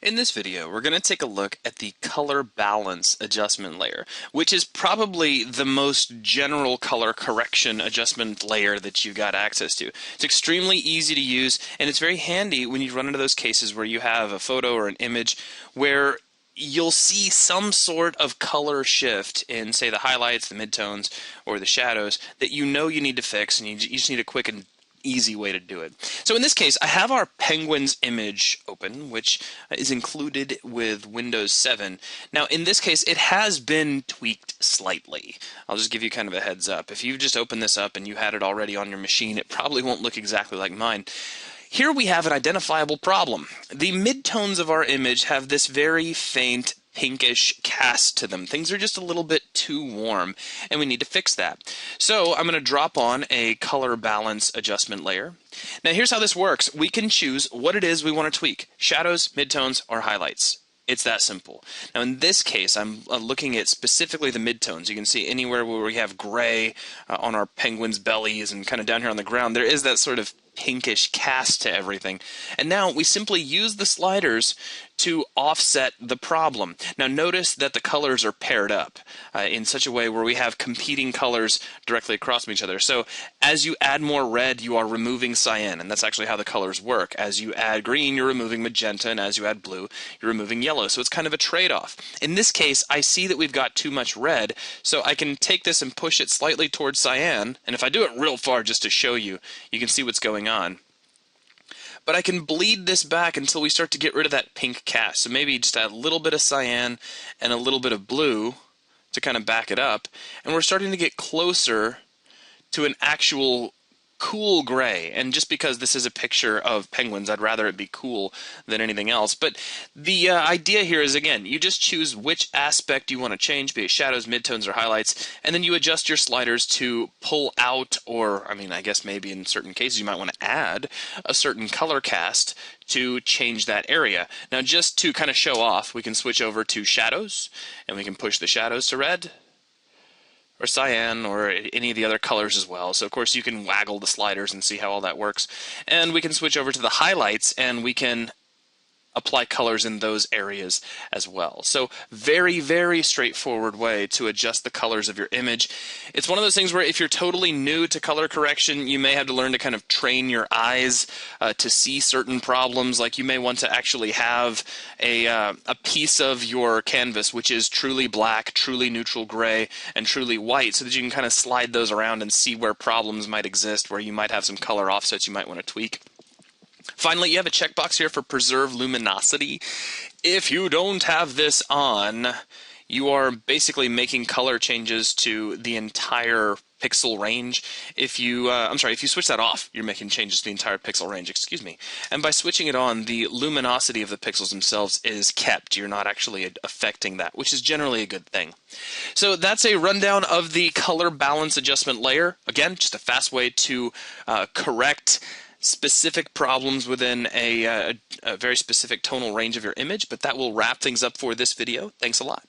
In this video, we're going to take a look at the color balance adjustment layer, which is probably the most general color correction adjustment layer that you've got access to. It's extremely easy to use, and it's very handy when you run into those cases where you have a photo or an image where you'll see some sort of color shift in, say, the highlights, the midtones, or the shadows that you know you need to fix, and you just need a quick and easy way to do it. So in this case, I have our penguins image open, which is included with Windows 7. Now in this case, it has been tweaked slightly. I'll just give you kind of a heads up. If you just open this up and you had it already on your machine, it probably won't look exactly like mine. Here we have an identifiable problem. The midtones of our image have this very faint pinkish cast to them. Things are just a little bit too warm, and we need to fix that. So I'm going to drop on a color balance adjustment layer. Now here's how this works. We can choose what it is we want to tweak: shadows, midtones, or highlights. It's that simple. Now in this case, I'm looking at specifically the midtones. You can see anywhere where we have gray on our penguins' bellies and kind of down here on the ground, there is that sort of pinkish cast to everything. And now we simply use the sliders to offset the problem. Now notice that the colors are paired up in such a way where we have competing colors directly across from each other. So as you add more red, you are removing cyan, and that's actually how the colors work. As you add green, you're removing magenta, and as you add blue, you're removing yellow. So it's kind of a trade-off. In this case, I see that we've got too much red, so I can take this and push it slightly towards cyan, and if I do it real far just to show you, you can see what's going on. But I can bleed this back until we start to get rid of that pink cast. So maybe just add a little bit of cyan and a little bit of blue to kind of back it up. And we're starting to get closer to an actual cool gray. And just because this is a picture of penguins, I'd rather it be cool than anything else. But the idea here is, again, you just choose which aspect you want to change, be it shadows, midtones, or highlights, and then you adjust your sliders to pull out, or I mean, I guess maybe in certain cases you might want to add a certain color cast to change that area. Now just to kind of show off, we can switch over to shadows, and we can push the shadows to red, or cyan, or any of the other colors as well. So of course you can waggle the sliders and see how all that works. And we can switch over to the highlights, and we can apply colors in those areas as well. So very, very straightforward way to adjust the colors of your image. It's one of those things where if you're totally new to color correction, you may have to learn to kind of train your eyes to see certain problems. Like you may want to actually have a piece of your canvas which is truly black, truly neutral gray, and truly white, so that you can kind of slide those around and see where problems might exist, where you might have some color offsets you might want to tweak. Finally, you have a checkbox here for preserve luminosity. If you don't have this on, you are basically making color changes to the entire pixel range. If you, if you switch that off, you're making changes to the entire pixel range, excuse me. And by switching it on, the luminosity of the pixels themselves is kept. You're not actually affecting that, which is generally a good thing. So that's a rundown of the color balance adjustment layer. Again, just a fast way to correct specific problems within a very specific tonal range of your image, but that will wrap things up for this video. Thanks a lot.